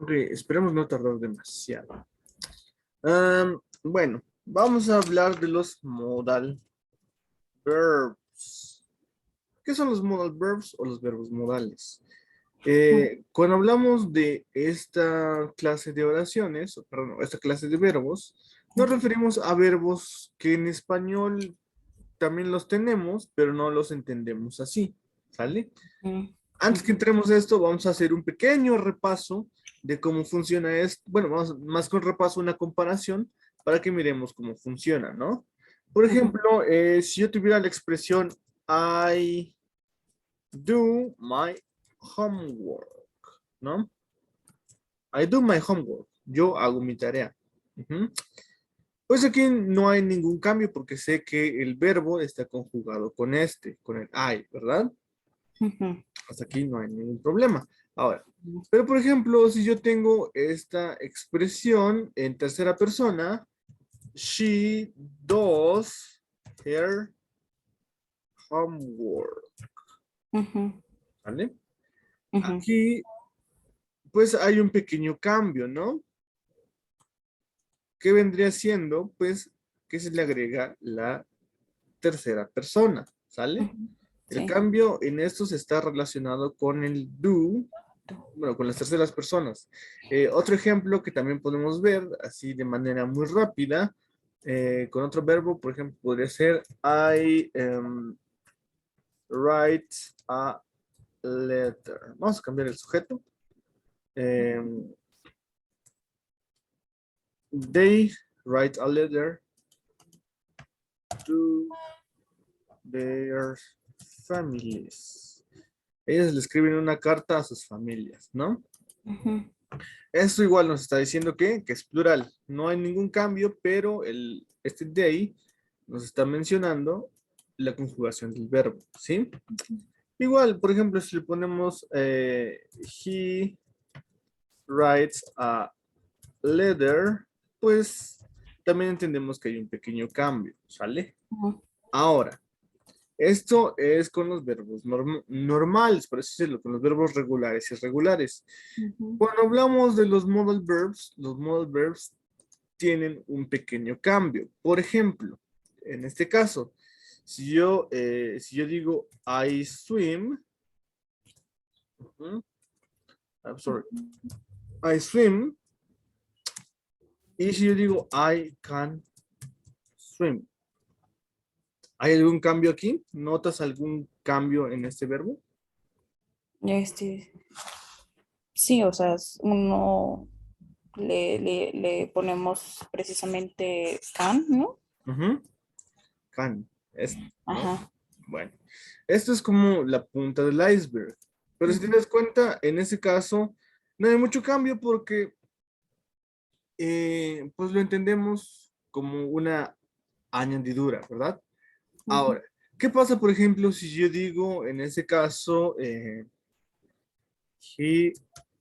Ok, esperemos no tardar demasiado. Bueno, vamos a hablar de los modal verbs. ¿Qué son los modal verbs o los verbos modales? Cuando hablamos de esta clase de oraciones, o perdón, esta clase de verbos, nos referimos a verbos que en español también los tenemos, pero no los entendemos así, ¿sale? Antes que entremos a esto, vamos a hacer un pequeño repaso de cómo funciona esto. Bueno, vamos más que un repaso, una comparación para que miremos cómo funciona, ¿no? Por ejemplo, si yo tuviera la expresión I do my homework, ¿no? I do my homework. Yo hago mi tarea. Ujú. Pues aquí no hay ningún cambio porque sé que el verbo está conjugado con este, con el I, ¿verdad? Hasta aquí no hay ningún problema. Ahora, pero por ejemplo, si yo tengo esta expresión en tercera persona, she does her homework, ¿vale? Aquí, pues hay un pequeño cambio, ¿no? ¿Qué vendría siendo? Pues que se le agrega la tercera persona, ¿sale? El Sí. cambio en estos está relacionado con el do, bueno, con las terceras personas. Otro ejemplo que también podemos ver, así de manera muy rápida, con otro verbo, por ejemplo, podría ser I write a letter. Vamos a cambiar el sujeto. They write a letter to their families. Ellos le escriben una carta a sus familias, ¿no? Esto igual nos está diciendo que es plural. No hay ningún cambio, pero este they nos está mencionando la conjugación del verbo, ¿sí? Igual, por ejemplo, si le ponemos he writes a letter, pues también entendemos que hay un pequeño cambio, ¿sale? Ahora, esto es con los verbos normales, por así decirlo, con los verbos regulares y irregulares. Cuando hablamos de los modal verbs tienen un pequeño cambio. Por ejemplo, en este caso, si yo digo I swim, I'm sorry, I swim, y si yo digo I can swim, ¿hay algún cambio aquí? ¿Notas algún cambio en este verbo? Este, sí, o sea, uno le ponemos precisamente can, ¿no? Can, ¿no? Ajá. Bueno, esto es como la punta del iceberg. Pero si te das cuenta, en ese caso, no hay mucho cambio porque pues lo entendemos como una añadidura, ¿verdad? Ahora, ¿qué pasa, por ejemplo, si yo digo en ese caso, he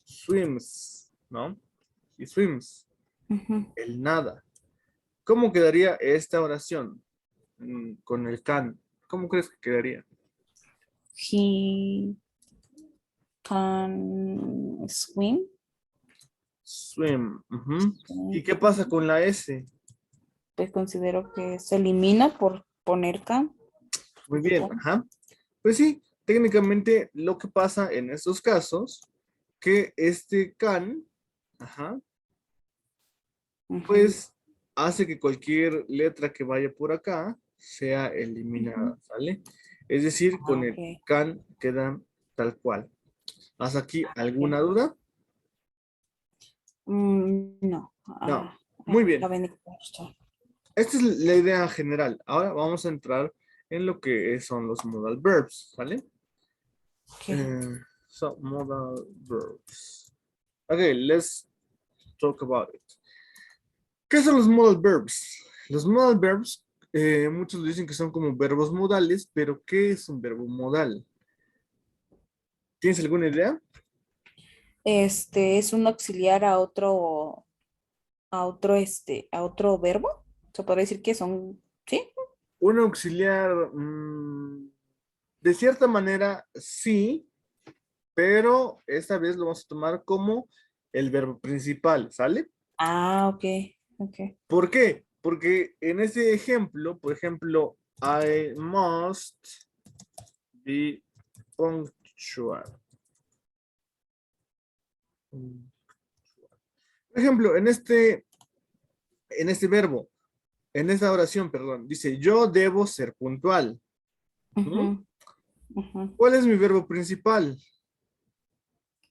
swims, ¿no? He swims, el nada. ¿Cómo quedaría esta oración con el can? ¿Cómo crees que quedaría? He can swim. Swim. Ujú. ¿Y qué pasa con la S? Pues considero que se elimina por poner can. Muy bien, ajá. Pues sí, técnicamente lo que pasa en estos casos, que este can, ajá, pues hace que cualquier letra que vaya por acá sea eliminada, ¿sale? Es decir, con Ok. el can queda tal cual. ¿Hasta aquí alguna Ok. duda? No. No. Muy La bien. bendición. Esta es la idea general. Ahora vamos a entrar en lo que son los modal verbs, ¿vale? Ok. So, modal verbs. Okay, let's talk about it. ¿Qué son los modal verbs? Los modal verbs, muchos dicen que son como verbos modales, pero ¿qué es un verbo modal? ¿Tienes alguna idea? Este es un auxiliar a otro verbo. Se puede decir que son, ¿sí? Un auxiliar, de cierta manera, sí, pero esta vez lo vamos a tomar como el verbo principal, ¿sale? Ah, ok, ok. ¿Por qué? Porque en este ejemplo, por ejemplo, I must be punctual. Por ejemplo, en este verbo, en esta oración, perdón, dice, yo debo ser puntual. ¿Mm? Ujú, ujú. ¿Cuál es mi verbo principal?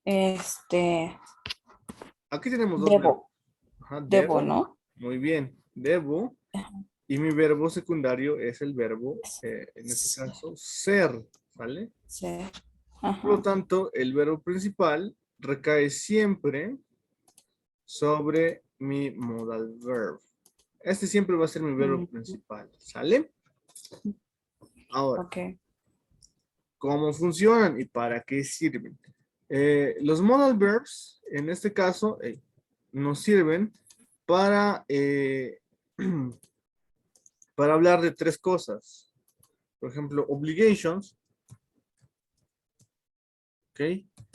Este, Aquí tenemos dos verbos. debo, Ajá, debo, debo. ¿no? Muy bien, debo. Ajá. Y mi verbo secundario es el verbo, en este Sí, caso, ser, ¿vale? sí. Por lo Ajá. tanto, el verbo principal recae siempre sobre mi modal verb. Este siempre va a ser mi verbo Ujú, principal, ¿sale? Ahora, ok. ¿cómo funcionan y para qué sirven? Los modal verbs, en este caso, nos sirven para, para hablar de tres cosas. Por ejemplo, obligations, ¿ok?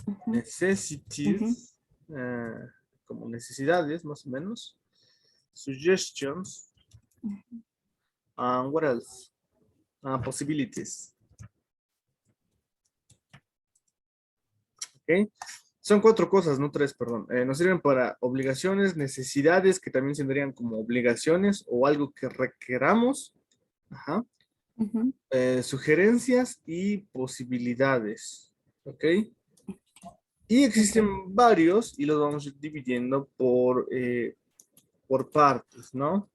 Ujú, ujú, Necessities, como necesidades, más o menos. Suggestions, and what else? Possibilities, ¿ok? Son cuatro cosas, no tres, perdón. Nos sirven para obligaciones, necesidades, que también tendrían como obligaciones o algo que requeramos. Ajá. ujú. Sugerencias y posibilidades. ¿Ok? Y Ok. existen varios y los vamos a ir dividiendo por partes, ¿no?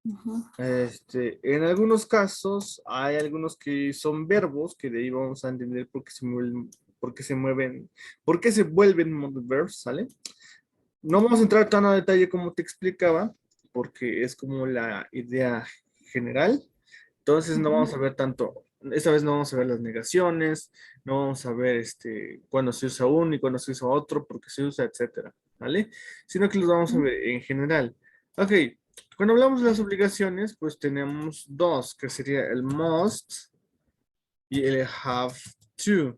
Ujú, En algunos casos hay algunos que son verbos que de ahí vamos a entender por qué se vuelven modal verbs, ¿sale? No vamos a ujú, entrar tan a detalle como te explicaba, porque es como la idea general. Entonces no ujú, vamos a ver tanto, esta vez no vamos a ver las negaciones, no vamos a ver cuándo se usa uno y cuándo se usa otro, porque se usa, etcétera, ¿vale? Sino que los vamos a ujú. ver en general. Ok, cuando hablamos de las obligaciones, pues tenemos dos, que sería el must y el have to,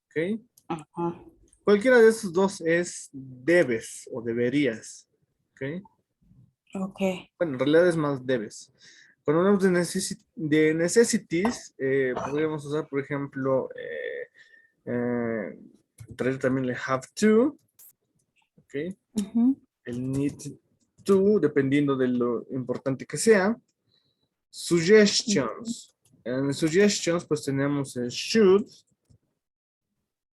¿ok? Ajá. Cualquiera de esos dos es debes o deberías, ¿ok? Ok. Bueno, en realidad es más debes. Cuando hablamos de necessities, podríamos usar, por ejemplo, eh, traer también el have to, ¿ok? Ujú, El need to, dependiendo de lo importante que sea. ujú, Suggestions. En suggestions, pues tenemos el should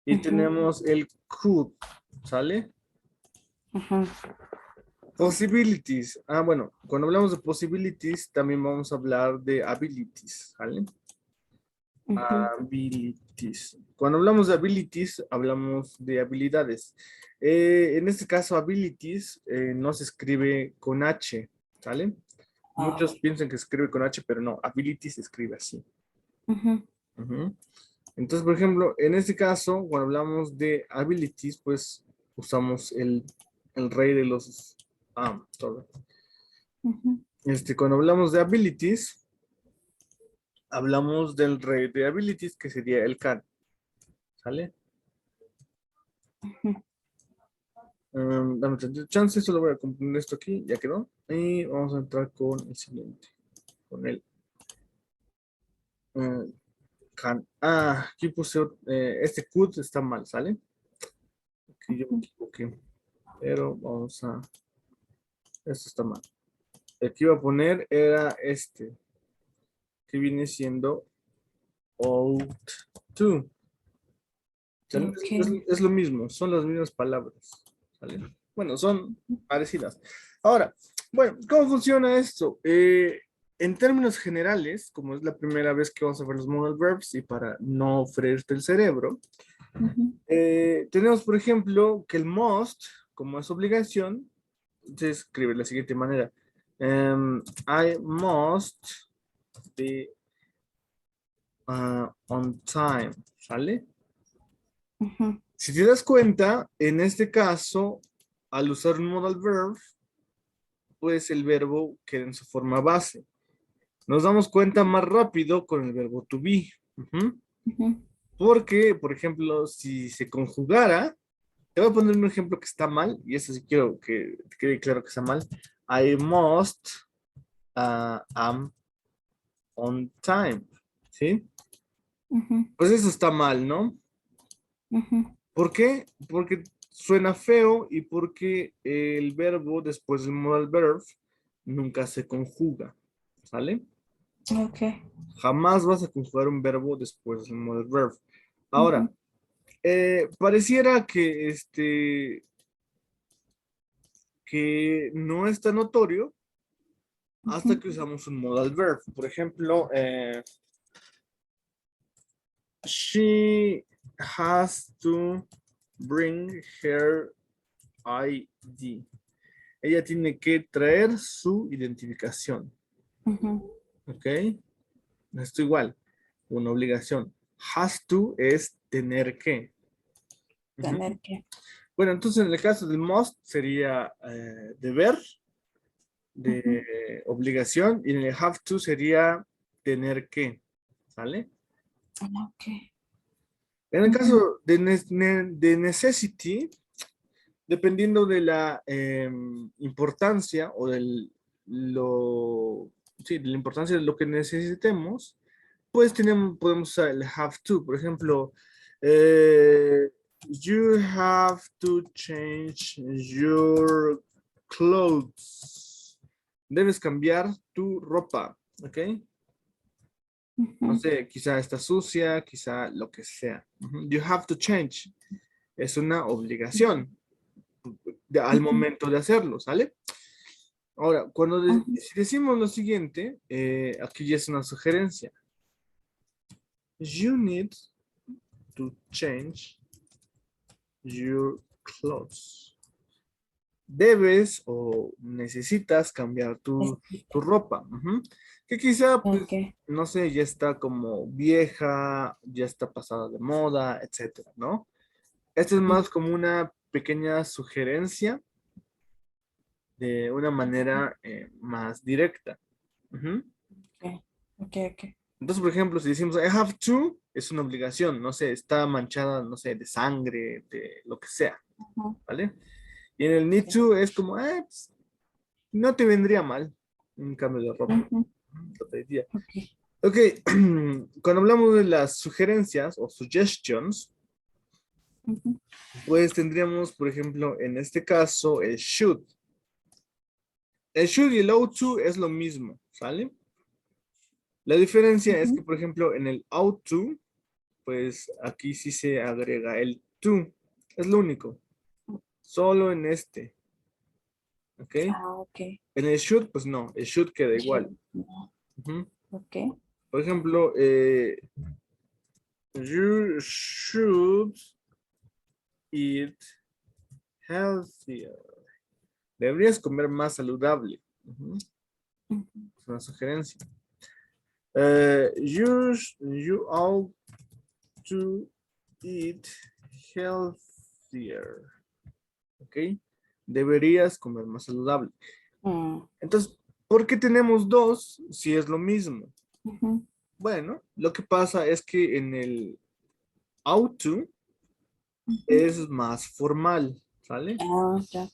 y ujú, tenemos el could, ¿sale? ujú. Possibilities. Bueno, cuando hablamos de possibilities, también vamos a hablar de abilities, ¿vale? Ujú. Abilities. Cuando hablamos de abilities, hablamos de habilidades. En este caso, abilities no se escribe con H, ¿sale? Ah, Muchos piensan que se escribe con H, pero no, abilities se escribe así. ujú. Ujú. Entonces, por ejemplo, en este caso, cuando hablamos de abilities, pues usamos el rey de los... todo. Ujú, Cuando hablamos de abilities, hablamos del rey de abilities, que sería el can, ¿sale? ujú. Dame tantito chance, solo voy a componer esto aquí, ya quedó. Y vamos a entrar con el siguiente, con el eh, can. Aquí puse, este could está mal, ¿sale? Aquí yo me equivoqué, pero esto está mal. El que iba a poner era que viene siendo ought to. ¿Sale? Ok. Es lo mismo, son las mismas palabras, ¿sale? Bueno, son parecidas. Ahora, bueno, ¿cómo funciona esto? En términos generales, como es la primera vez que vamos a ver los modal verbs y para no freírte el cerebro, Ujú, tenemos, por ejemplo, que el must, como es obligación, se escribe de la siguiente manera. I must be on time, ¿sale? ujú. Si te das cuenta, en este caso, al usar un modal verb, pues el verbo queda en su forma base. Nos damos cuenta más rápido con el verbo to be. Ujú. Ujú, Porque, por ejemplo, si se conjugara, Te voy a poner un ejemplo que está mal, y eso sí quiero que te quede claro que está mal. I must am on time. ¿Sí? Ujú, Pues eso está mal, ¿no? ujú. ¿Por qué? Porque suena feo y porque el verbo después del modal verb nunca se conjuga. ¿Sale? Ok. Jamás vas a conjugar un verbo después del modal verb. Ahora, Ujú, pareciera que no es tan notorio hasta ujú. que usamos un modal verb. Por ejemplo, she has to bring her ID. Ella tiene que traer su identificación. Ujú. ¿Ok? Esto igual, una obligación. Has to es tener que. Ujú. Tener que. Bueno, entonces en el caso del must sería deber, Ujú. de obligación, y en el have to sería tener que. ¿Sale? Ok. En el Ujú. caso de necessity, dependiendo de la importancia o sí, de la importancia de lo que necesitemos, pues podemos usar el have to. Por ejemplo, eh, you have to change your clothes. Debes cambiar tu ropa, ¿ok? No Ujú. sé, quizá está sucia, quizá lo que sea. Ujú. You have to change. Es una obligación al Ujú. momento de hacerlo, ¿sale? Ahora, Ujú. si decimos lo siguiente, aquí ya es una sugerencia. You need to change your clothes. Debes o necesitas cambiar tu Necesita. ropa. Ujú. Que quizá, pues, Ok. no sé, ya está como vieja, ya está pasada de moda, etcétera, ¿no? Esto es más como una pequeña sugerencia de una manera más directa. Ujú. Ok. Ok. Ok. Entonces, por ejemplo, si decimos I have to, es una obligación, no sé, está manchada, no sé, de sangre, de lo que sea, Ujú. ¿vale? Y en el need Ok. to es como, pues, no te vendría mal un cambio de ropa. Ujú. No te diría. Ok. Ok, cuando hablamos de las sugerencias o suggestions, Ujú. pues tendríamos, por ejemplo, en este caso, el should. El should y el ought to es lo mismo, ¿sale? La diferencia es que, Ujú. por ejemplo, en el ought to, pues aquí sí se agrega el to. Es lo único. Solo en este. ¿Ok? Ah, ok. En el should, pues no. El should queda igual. Should. No. Ujú. Ok. Por ejemplo, you should eat healthier. Deberías comer más saludable. Ujú. Ujú. Es una sugerencia. You ought to eat healthier. ¿Ok? Deberías comer más saludable. Mm. Entonces, ¿por qué tenemos dos si es lo mismo? Ujú. Bueno, lo que pasa es que en el auto Ujú. es más formal, ¿sale? Ah, ya.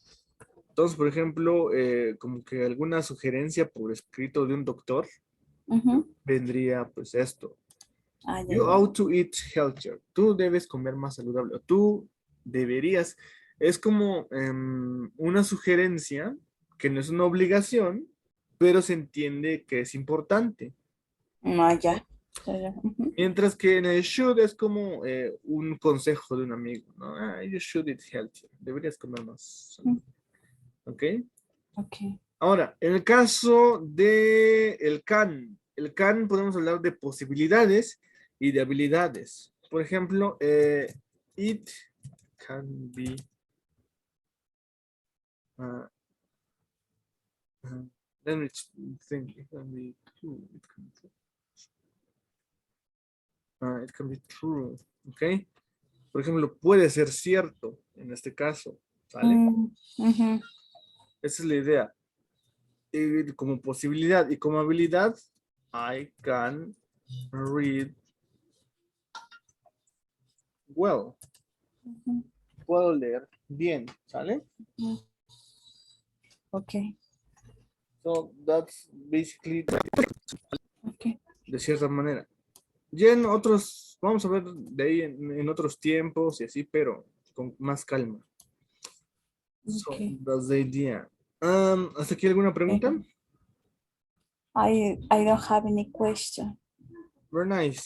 Entonces, por ejemplo, como que alguna sugerencia por escrito de un doctor Ujú. vendría pues esto. Ah, ya, You ya. ought to eat healthier. Tú debes comer más saludable. O tú deberías. Es como una sugerencia que no es una obligación, pero se entiende que es importante. Ah, ya. Ya, ya. Ujú. Mientras que en el should es como un consejo de un amigo, ¿no? You should eat healthier. Deberías comer más Mm. saludable. ¿Ok? Ok. Ahora, en el caso de el can podemos hablar de posibilidades y de habilidades. Por ejemplo, it can be, uh, uh, let me think, it can be true, it can be true, ¿ok? Por ejemplo, puede ser cierto en este caso, ¿sale? Mm. Ujú. Esa es la idea. Como posibilidad y como habilidad, I can read well. Ujú. puedo leer bien, ¿sale? Okay. So that's basically Okay. de cierta manera. Ya en otros, vamos a ver de ahí en otros tiempos y así, pero con más calma. So Okay. that's the idea. ¿Hasta aquí alguna pregunta? I don't have any question. Very nice.